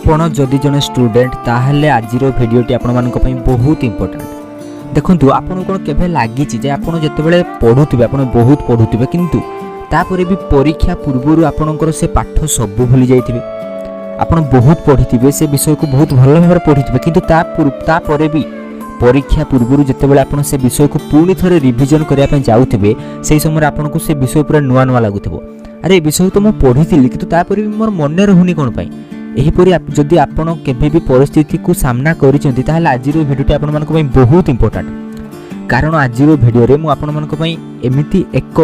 आपण जदि जने स्टूडेंट ताहले आजिरो भिडियोटी आपण मानक पई बहुत इंपोर्टेंट। देखंतु आपण कोन केबे लागि जे आपण जतेबेले पढुथिबे आपण बहुत पढुथिबे किंतु तापरे भी परीक्षा पूर्वरु आपणकर से पाठ सब भूली जाइथिबे। आपण बहुत पढिथिबे से विषय को बहुत भल भाबरे पढिथिबे किंतु ता परे भी परीक्षा पूर्वरु जतेबेले आपण से विषय को पुणी थरे रिविजन करिया पई जाउथिबे सेही समय आपण को से विषय पूरा नुआ नुआ लागुथिबो। अरे विषय तो मु पढिथिली किंतु तापरे भी मोर मन रहुनी कोन पई। एहीपरि जदि आपण केबे भी परिस्थिति को सामना करिसेंती ताहले आजिरो भिडियोटी आपण मानक पई बहुत इंपोर्टेंट। कारण आजिरो भिडियो रे मु आपण मानक पई एमिति एक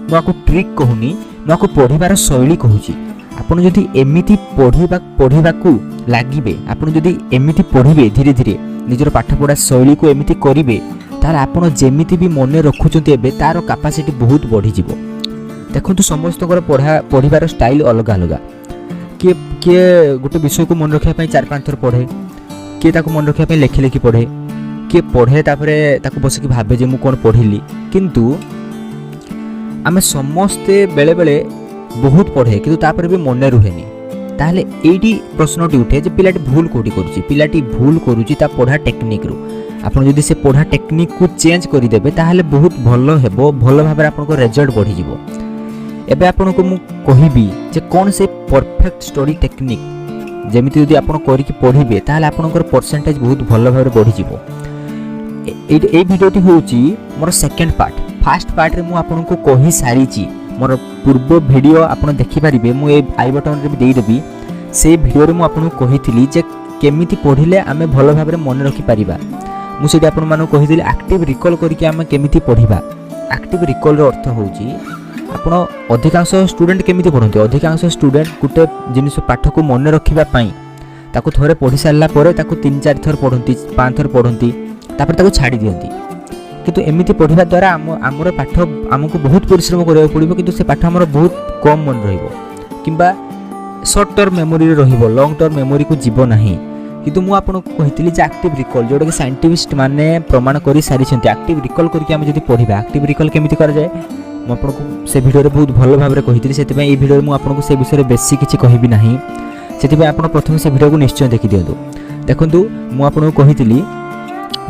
मु आको ट्रिक कहूनी मु आको पढिबार शैली कहूची। आपण जदि एमिति पढिबा को लागिबे आपण जदि एमिति पढिबे धीरे धीरे निजर पाठ पढ़ा शैली को एमिति करिवे तार आपण जेमिति भी मन रखुचंती एबे तार कैपेसिटी बहुत बढ़ी जिवो। देखंतु समस्तकर पढ़िबार स्टाइल अलग अलग। किए गोटे विषय को मन रखिया पई 4-5 थर पढ़े, किए ताको मन रखिया पई लेखि लेखि पढ़े, किए पढ़े तापरे ताको बसिक भाबे जे मु कोन पढ़िली। किंतु आमे समस्ते बेले बेले बहुत पढ़े किंतु तापरे भी मन रुहेनी। ताहले एडी प्रश्नटी उठे जे पिलाटी भूल कोठी करूची, पिलाटी भूल करूची ता पढ़ा टेक्निक रो। आपण जदि से पढ़ा टेक्निक को चेंज करि देबे ताहले बहुत भलो हेबो, भलो भाबरे आपनको रिजल्ट बढ़ी जिवो। एबे आपनको मु कहिबी जे कोन से परफेक्ट स्टडी टेक्निक जेमिति जदि आपण करि कि पढिबे ताहले आपनकर परसेंटेज बहुत भलो भाबरे बढ़ी जिवो। ए वीडियोटी होउची मोर सेकंड पार्ट। फर्स्ट पार्ट रे मु आपनको कहि सारीची, मोर पूर्व वीडियो आपण देखि परिबे, मु ए आई बटन रे भी देई देबी। से वीडियो रे मु आपनको कहिथिली जे केमिति पढिले आमे भलो भाबरे मन रखि परिबा। मु सेठी आपण मानु कहिथिली एक्टिव रिकॉल करिके आमे केमिति पढिबा। एक्टिव रिकॉल रो अर्थ होउची आपण अधिकांश स्टूडेंट केमिति पढंती, अधिकांश स्टूडेंट गुटे जिनिस पाठ को मन रखिबा पई ताको थोरे पढि सारला परे ताको 3-4 थर पढंती, 5 थर पढंती, तापर ताको छाडी दियंती। किंतु एमिति पढिबा द्वारा हमर पाठ हमको बहुत परिश्रम करिया पड़िबो किंतु से पाठ हमर बहुत कम मन रहिबो किंबा शॉर्ट टर्म मेमोरी रे रहिबो, लॉन्ग टर्म मेमोरी को जीवो नाही। किंतु मु आपन को कहितली जे एक्टिव रिकॉल जोडा के साइंटिस्ट माने प्रमाण करि सारी छथि। एक्टिव रिकॉल करिके हम जदि पढिबा, एक्टिव रिकॉल केमिति कर जाय मु आपन को से वीडियो रे बहुत भलो भाबरे कहितली। सेति पई ए वीडियो रे मु आपन को से विषय रे बेसी किछि कहिबी नाही। सेति पई आपन प्रथम से वीडियो को निश्चय देखि दियंतु। देखंतु मु आपन को कहितली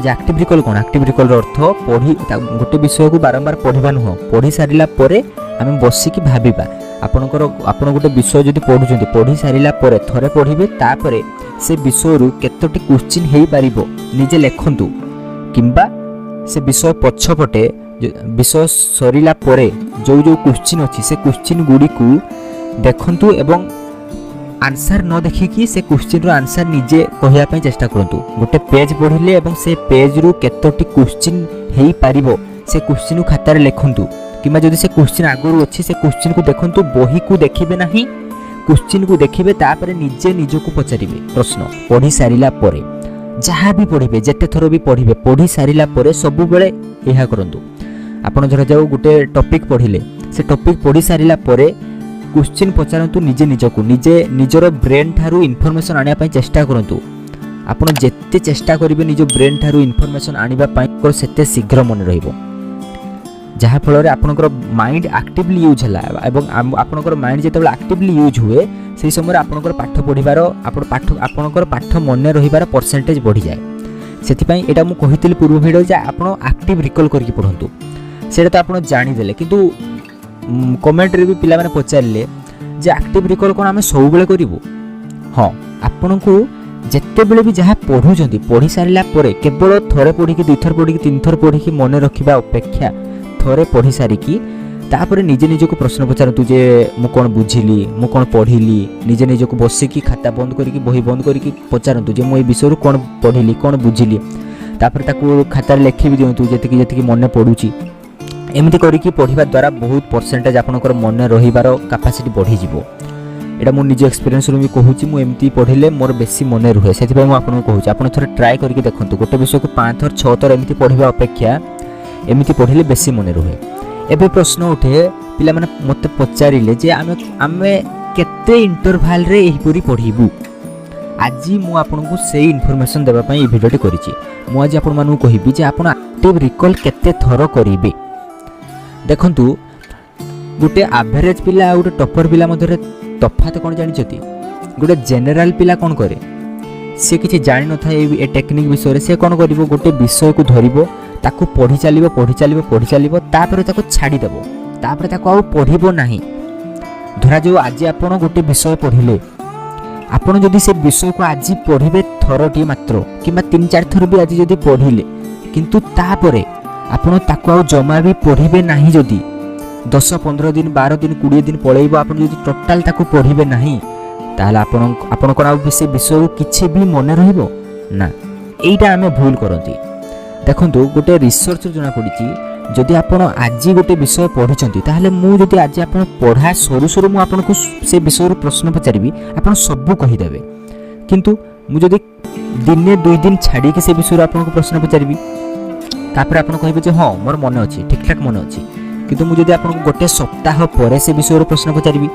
जे एक्टिव रिकॉल कोन, एक्टिव रिकॉल रो अर्थ पढी गोटे विषय को बारंबार पढिबा नुह, पढी सारिला परे आमे बसी कि भाबिबा। आपण गोटे विषय जदि पढुचंती, पढी सारिला परे थरे पढिबे, तापरे से विषय रु केतोटी क्वेश्चन हेई पारिबो निजे लेखंतु किंबा से विषय पछपटे विषय सरिला परे जो जो क्वेश्चन अछि से क्वेश्चन गुडी को देखंतु एवं आंसर न देखिकी से क्वेश्चन रो आंसर निजे कहिया पई चेष्टा करंतु। गोटे पेज पढिले एवं से पेज रु केतोटी क्वेश्चन हेई पारिबो से क्वेश्चन को खाता रे लेखंतु किमा जदि से क्वेश्चन आगरु अछि से क्वेश्चन को देखंतु, बही को देखिबे नाही, क्वेश्चन को देखिबे तापरे निजे निजो को पचारिबे प्रश्न पढी सारिला परे। जहाँ भी पढ़िबे जेते थरो भी पढ़िबे, पढ़ी सारिला परे सब बेले एहा करंतु। आपण धर जाऊ गोटे टॉपिक पढ़िले, से टॉपिक पढ़ी सारिला परे क्वेश्चन पचारंतु निजे निजको, निजे निजर ब्रेन थारु इन्फॉर्मेशन आनिया पई चेष्टा करंतु। आपण जेते चेष्टा करिवे निजो ब्रेन थारु इन्फॉर्मेशन आनिबा पई सेते शीघ्र मन रहइबो, जहाँ फल आपनकर माइंड एक्टिवली यूज होला एवं आपनकर माइंड जेतेबेले एक्टिवली यूज हुए से समय आपनकर पाठ पढ़िबार आपनकर पाठ मन रहिबार परसेंटेज बढ़ी जाए। सेति पई एटा मु कहितली पूर्व वीडियो जे आपण एक्टिव रिकॉल करके पढंतु। सेटा तो आपण जानि देले किंतु कमेंट रे भी पिला माने पचारले जे एक्टिव रिकॉल कोन आमे सब बेले करिवो। हां, आपनको जेते बेले भी जहाँ पढुचंती पढ़ी सारिला परे केवल थरे पढ़ी कि 2 थर पढ़ी कि 3 थर पढ़ी कि मन रखिबा अपेक्षा थरे पढ़ी सारी कि तापरे निजे निजे को प्रश्न पचारतु जे मु कोन बुझिली, मु कोन पढ़िली, निजे निजे को बसी कि खाता बंद करी कि बही बंद करी कि पचारतु जे मु ए विषय कोन पढ़िली कोन बुझिली, तापरे ताको खाता रे लेखि भी दियंतु जेतिकी जेतिकी मन पडुची। एमिति करी कि पढ़िबा द्वारा बहुत परसेंटेज आपनकर मन रहिबार कैपेसिटी बढ़ी जिवो। एटा मु निजे एक्सपीरियंस रु भी कहूची, मु एमिति पढ़िले मोर बेसी मन रुहे। सेति पई मु आपन को कहूची आपन थोड़े ट्राई करके देखंतु। गोटे विषय को 5 थर 6 थर एमिति पढ़िबा अपेक्षा एमिति पढ़िले बेसी मन रुहे। एबे प्रश्न उठे पिला माने मते पचारिले जे आमे केते इंटरवल रे एही पुरी पढ़िबु। आज मु आपन को सेही इन्फॉर्मेशन देबा पई ए वीडियोटी करिछि। मु आज आपन मानु कहिबि जे आपन एक्टिव रिकॉल केते थर करिवे। देखंतु गोटे एवरेज पिला आ गोटे टॉपर पिला मधरे तफात कोन जानि छथि। गोटे जेनेल पिला कौन करे सी किसी जान न था ये टेक्निक विषय से कौन कर गोटे विषय को धरब ताकू पढ़ी चलो तापर छाड़देव तापर पढ़ब ना धरा जो आज आप गोटे विषय पढ़ले आपड़ जदि से विषय को आज पढ़े थरटी मात्र कि 3-4 थर भी आज जदि पढ़ले किंतु तापरे आपड़ ताकू जमा भी पढ़े ना जदि 10-15 दिन 12 दिन 20 दिन पलैब आप टोटाल ताकू पढ़े ना ताहले आपण कौन से विषय किसी भी मन रहा यहीटा आम भूल करती देखो गोटे रिसर्च जना पड़ी जदि आप आज गोटे विषय पढ़ी ताहले मुझे आज आप पढ़ा सरू सरू मुझे से विषय प्रश्न पचारि आप सबू कहीदेवे किंतु मुझे दिने 2 दिन छाड़ी से विषय आपको प्रश्न पचारि तापर आप कहे हाँ मोर मन अच्छी ठीक ठाक मन अच्छी किंतु मुझे आपको गोटे सप्ताह पर से विषय प्रश्न पचारि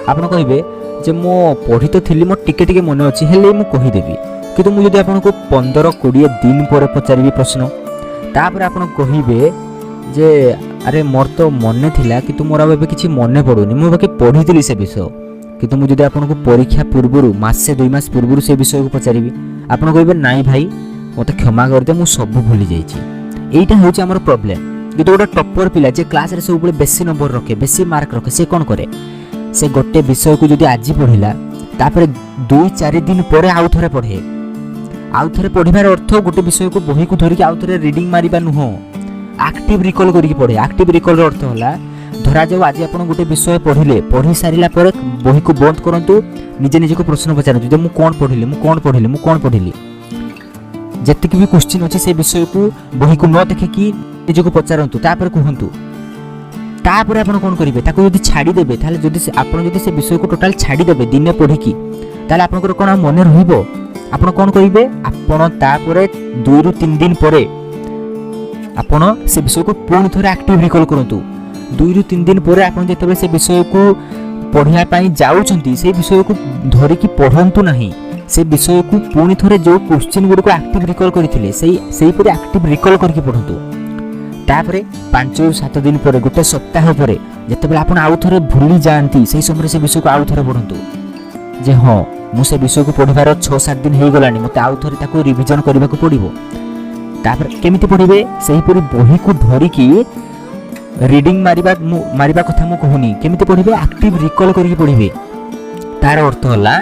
आप कहे जे मो पढ़ी तो थी मोर टिके मन अच्छी हेले मु कहीदेवी किंतु मुझे आपको 15-20 दिन पर पचारि प्रश्न तापर आप कहे जे अरे मोर तो मन थिला कि मोर अब किसी मन पड़ूनी मुझे बाकी पढ़ी से विषय किंतु मुझे आपको परीक्षा पूर्व मासे 2 मास पूर्व से विषय को पचारि आप कहे नाई भाई मत क्षमा करदे मु सब भूली जाइए हूँ आम प्रोब्लेम कि गोटे टॉपर पिला जे क्लास रे सब बेसी नंबर रखे बेसी मार्क रखे से कौन करे से गोटे विषय को जदि आज पढ़ला तापर 2-4 दिन पर आउ थे पढ़े आउ थे पढ़ार अर्थ गोटे विषय को बही को धरिक आउ थे रिडिंग मारिबा नुह एक्टिव रिकॉल करके पढ़े एक्टिव रिकॉल अर्थ होला धरा जाऊ आज आप गोटे विषय पढ़िले पढ़ी सारा पर बही को बंद करूँ निजे निजे को प्रश्न पचारतु मुझे कौन पढ़ी जितक भी क्वेश्चन अच्छे से विषय को बही को न देखिकी निजे को पचारतु तापर कहतु तापर आप कौन करेंगे ताको यदि छाड़देवे जदि से विषय को टोटाल छाड़देवे दिने पढ़िकी ताले आपनकर कौन मन रहिबो आपण कौन करेंगे आपण तापर 2-3 दिन पर आपण से विषय को पुणी थोड़े एक्टिव रिकॉल करंतु 2-3 दिन पर आपण जेतबे से विषय को पढ़िया पई जाउछंती से विषय को धरिकी पढ़ंतु नहीं से विषय को पुणी थोड़े जो क्वेश्चन गुड को एक्टिव रिकॉल करथिले सेही पर एक्टिव रिकॉल करके पढ़ंतु तापरे 5-7 दिन पर गोटे सप्ताह पर जेतबे आपण आउ थरे भूली जानती से समय से विषय को आउ थरे पढ़ंतु जे हाँ मु से विषय को पढ़िबार 6-7 दिन हो गलानी मते आउ थरे ताको रिवीजन करबा को पड़िबो तापर केमिति पढ़िबे सही पूरी बही को धरिकी रीडिंग मारिबा कथा मु कहूनी केमिति पढ़िबे एक्टिव रिकॉल करके पढ़िबे तार अर्थ होला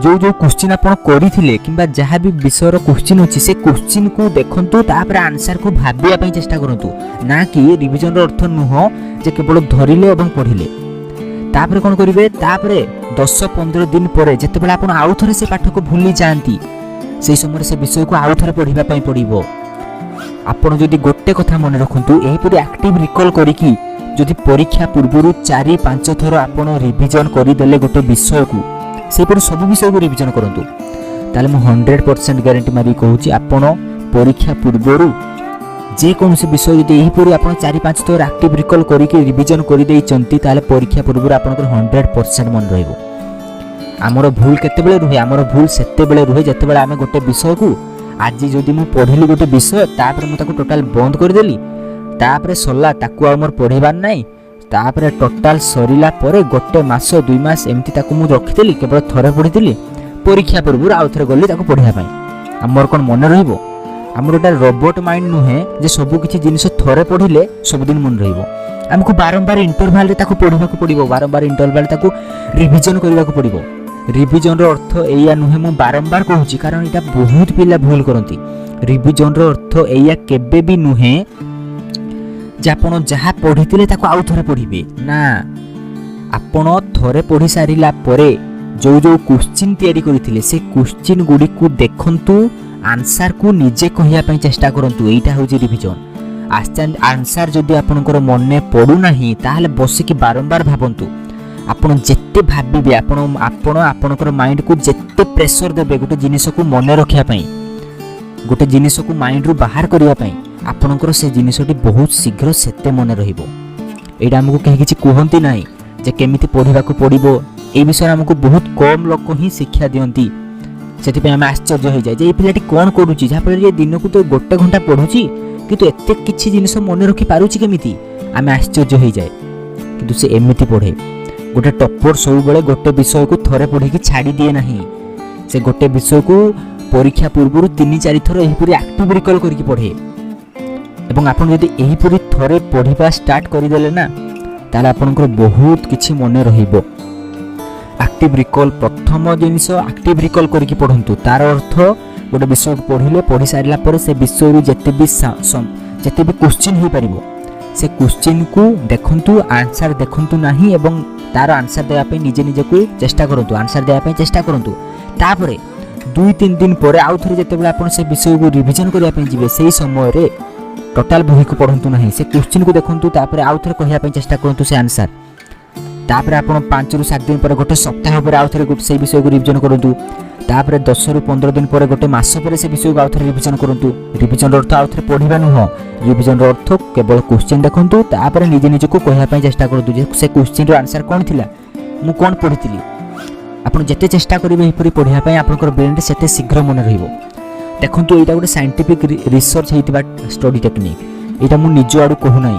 जो जो क्वेश्चन आपण करिथिले किबा जहाँ भी विषय रो क्वेश्चन अछि से क्वेश्चन को देखंतु तापर आंसर को भाबिया पई चेष्टा करंतु ना कि रिवीजन रो अर्थ नुह जे केवल धरिले एवं पढ़िले तापर कोन करिवे तापर 10-15 दिन पर जेतेबेला आपण आउ थरे से पाठ को भूली जानती से समय से विषय को आउ थरे पढ़िबा पई पड़िबो आपण जदि गोटे कथा मन रखंतु एही परि एक्टिव रिकॉल करिकी जदि परीक्षा पूर्व 4-5 थर आपण रिवीजन करि देले गोटे विषय को सेपरि सब विषय को रिवीजन करंतु ताले मु 100% गारंटी मारी कहूची आपण परीक्षा पूर्व जे कौन से विषय यदि एही परि आपण 4-5 थर एक्टिव रिकॉल करिके रिवीजन करि देई चंती ताले परीक्षा पूर्व आपनकर 100% मन रहइबो आमर भूल केतेबेले रुहे आमर भूल सेतेबेले रुहे जेतेबेले आमे गोटे विषय को आज जदि मु पढ़िली गोटे विषय तापर मु ताको टोटाल बंद कर देली तापर सरला ताको आमर पढ़ेबार नाही तापर टोटाल सरिला परे गोटे मास 2 मास एमती ताको मु रखिदेली केवल थरे पढ़िथिली परीक्षा पूर्व आउ थरे गली ताको पढ़िया पई आमर कोन मन रहिबो आमर एटा रोबोट माइंड नुहे जे सब किछि जिनिस थरे पढ़िले सब दिन मन रहिबो हमको बारंबार इंटरवल रे ताको पढ़िबा को पड़िबो बारंबार इंटरवल ताको रिवीजन करबा को पड़िबो रिवीजन रो अर्थ एया नुहे मु बारंबार कहूची कारण एटा बहुत पिला भूल करंती रिवीजन रो अर्थ एया केबे भी नुहे जे आपण जहा पढ़ितिले ताको आउ थरे पढ़िबे ना आपण थरे पढ़ी सारिला परे जो जो क्वेश्चन तयारी करिथिले से क्वेश्चन गुडी को देखंतु आंसर को निजे कहिया पई चेष्टा करंतु एटा होची रिवीजन आंसर जदि आपनकर मने पडु नाही ताहाले बसिकी बारंबार भाबंतु आपण जेते भाबिबे आपणकर माइंड को जेते प्रेशर देबे गोटे जिनिस को मने रखिया पई गोटे जिनिस को माइंड रु बाहर करिया पई आपणकर से जिनिसटी बहुत शीघ्र सेते मने रहिबो एटा हमकु कहि किछि कहंती नाही जे केमिति पढिबा को पडिबो ए विषय हमकु बहुत कम लोक ही शिक्षा दियंती सेति पे हम आश्चर्य हो जाय जे ए पिलाटी कोन करूची जा पर दिन को तो गोटे घंटा पढुची किंतु एते किछि जिनिस मने रखि पारुची केमिति आमे आश्चर्य हो जाय किंतु से एमिति पढे गोटे टॉपर सब बेले गोटे विषय को थरे पढ़ी छाड़ी दिए ना से गोटे विषय को परीक्षा पूर्व 3-4 थर यहीपरि एक्टिव रिकॉल करके पढ़े एवं आपन जदि यहीपरि थरे पढ़िबा स्टार्ट करदेले ना ताले आपनकर बहुत किछि मन रहिबो। एक्टिव रिकॉल प्रथम जिनिस एक्टिव रिकॉल करके पढ़ंतु तार अर्थ गोटे विषय को पढ़िले पढ़ी सारिला पर से विषय रु जते भी क्वेश्चन हो पारिबो से क्वेश्चन को देखंतु आंसर देखंतु नाही एवं तार आंसर देया पे निजे निजे को चेष्टा करंतु आंसर देया पे चेष्टा करंतु तापरे 2-3 दिन पर आउ थरे जते बेला आपन से विषय को रिवीजन करिया पे जिवे सेही समय रे टोटल बही को पढ़ंतु नाही से क्वेश्चन को देखंतु तापरे आउ थरे कहिया पे चेष्टा करंतु से आंसर तापरे आपन 5-7 दिन पर गोटे सप्ताह पर आउ थरे से विषय को रिवीजन करंतु तापरे 10-15 दिन पर गोटे मास पर से विषय को आउ थरे रिवीजन करंतु। रिवीजन अर्थ आउ थरे पढ़िबा नुह रिवीजन अर्थ केवल क्वेश्चन देखंतु तापरे निजे निजे को कहिया पे चेष्टा करंतु जे से क्वेश्चन रो आंसर कोन थिला मु कोन पढ़िथिली आपन जते चेष्टा करिवे एहिपरि पढ़िया पे आपनकर ब्रेन रे सेते शीघ्र मन रहिबो। देखंतु एटा गोटे साइंटिफिक रिसर्च हेतिबा स्टडी टेक्निक एटा मु निज आडू कहू नै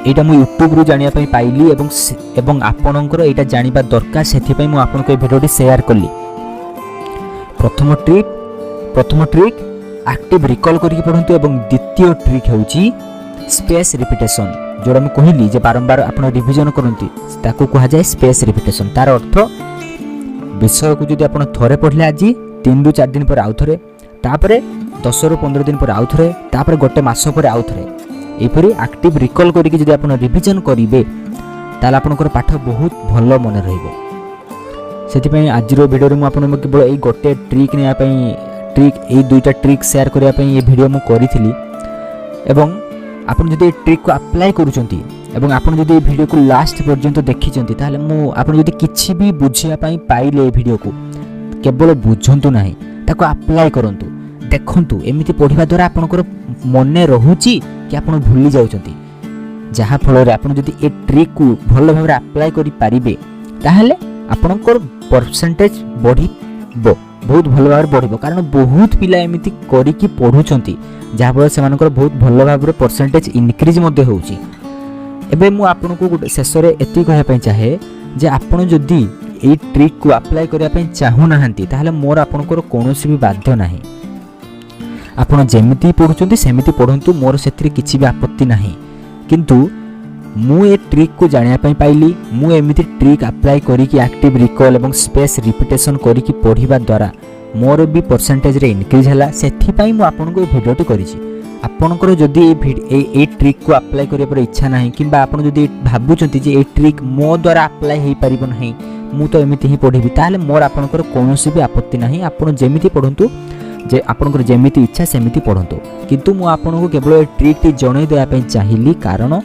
एटा मु यूट्यूब रु जानिया पे पाइली एवं आपनकर एटा जानिबा दरकार सेथि पे मु आपनको ए भिडियोटी शेयर करली। प्रथम ट्रिक एक्टिव रिकॉल करके पढ़ंतु एवं द्वितीय ट्रिक हेउची स्पेस रिपीटेशन जोड़ा मु कहली जे बारंबार आपण रिवीजन करंती ताको कहा जाय स्पेस रिपीटेशन। तार अर्थ विषय को जदि आपण थरे पढ़ले आज 3-4 दिन पर आउ थरे तापरे 10-15 दिन पर आउ थरे तापरे गोटे मास पर आउ थरे एपरि एक्टिव रिकॉल करके जदि आपण रिवीजन करिवे ताल आपनकर पाठ बहुत भलो मन रहइबो। सेति आज भिडियो में आपन केवल यही गोटे ट्रिक ने ट्रिक यही 2टा ट्रिक शेयर करने ये भिडियो मु करी एवं आपन जदि ट्रिक को अप्लाई करूचंती एवं आपन जदि ये भिडियो को लास्ट पर्यंत देखिचंती ताले मु आपन जदि किछि भी बुझिया पई पाइले ये भिडियो को केवल बुझंतु नाही ताको अप्लाई करंतु देखंतु एमिति पढ़िबा द्वारा आपनकर मने रहूची कि आपन भूली जाउचंती जहा फल रे आपन जदि ए ट्रिक को भलो भाबरे अप्लाई करि पारिबे ताहले आपनकर परसेंटेज बढ़िबो बहुत भलो भाबरे बढ़िबो कारण बहुत पिला एमिति करिकि पढुचंती जहा फल से मानकर बहुत भलो भाबरे परसेंटेज इनक्रीज मध्ये होउची। एबे मु आपनको गोटे शेष रे एति कहया पई चाहे जे आपण जदि ए ट्रिक को अप्लाई करिया पई चाहू नाहंती ताहले मोर आपनकर कोनोसी भी बाध्य नाही आपण जेमिति पढुचंती सेमिति पढंतु मोर सेथिरे किछि भी आपत्ति नाही किंतु मु ए ट्रिक को जानिया पई पाइली मु एमिति ट्रिक अप्लाई करिकि एक्टिव रिकॉल एवं स्पेस रिपीटेशन करिकि पढ़िबा द्वारा मोर भी परसेंटेज रे इनक्रीज हला सेथि पई मु आपनको ए भिडियोटी करिछि। आपनकर जदि ए ट्रिक को अप्लाई करिया पर इच्छा नाही किबा आपण जदि भाबुचंती जे ए ट्रिक मो द्वारा अप्लाई हेई परिबो नाही मु तो एमिति ही पढ़िबी ताले मोर आपनकर कोनोसी भी आपत्ति नाही आपण जेमिति पढंतु जे आपनकर जेमिति इच्छा सेमिति पढंतु किंतु मु आपनको केवल ए ट्रिक टी जणै देया पई चाहिली कारण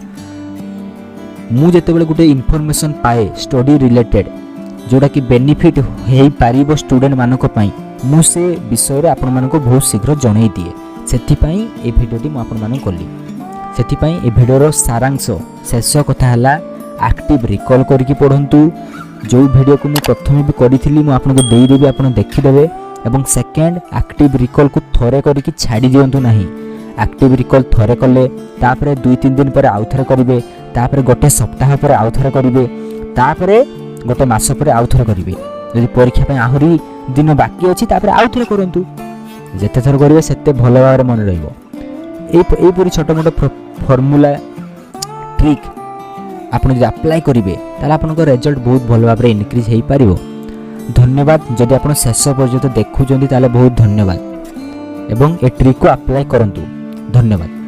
मु जेते बेले गुटे इन्फॉर्मेशन पाए स्टडी रिलेटेड जोड़ा कि बेनिफिट हेई पारिबो स्टूडेंट मानको पई मु से विषय रे आपण मानको बहुत शीघ्र जणै दिए सेथि पई ए भिडियोटी मु आपण मानको कली सेथि पई ए भिडियोर सारांश शेष कथा हला एक्टिव रिकॉल करके पढंतु जो वीडियो को मु प्रथम भी करिथिली मु आपनको देई देबी आपण देखि देबे एवं सेकंड एक्टिव रिकॉल को थरे करके छाड़ी दियंतु नाही एक्टिव रिकॉल थरे कले तापरे 2-3 दिन पर आउ थरे करिवे तापरे गोटे सप्ताह पर आउ थरे करिवे तापरे गोटे मास पर आउ थरे करिवे यदि परीक्षा पे आहुरी दिन बाकी अछि तापरे आउ थरे करंतु जेते थर करिवे सेते भलो भाबरे मन रहइबो। ए पूरी छोटो मोटो फार्मूला ट्रिक आपण जे अप्लाई करिवे ताला आपनको रिजल्ट बहुत भलो भाबरे इनक्रीज हेई पारिबो। धन्यवाद जदि आपण शेष पर्यंत देखुचंदी ताले बहुत धन्यवाद एवं ए ट्रिक को अप्लाई करंतु। धन्यवाद।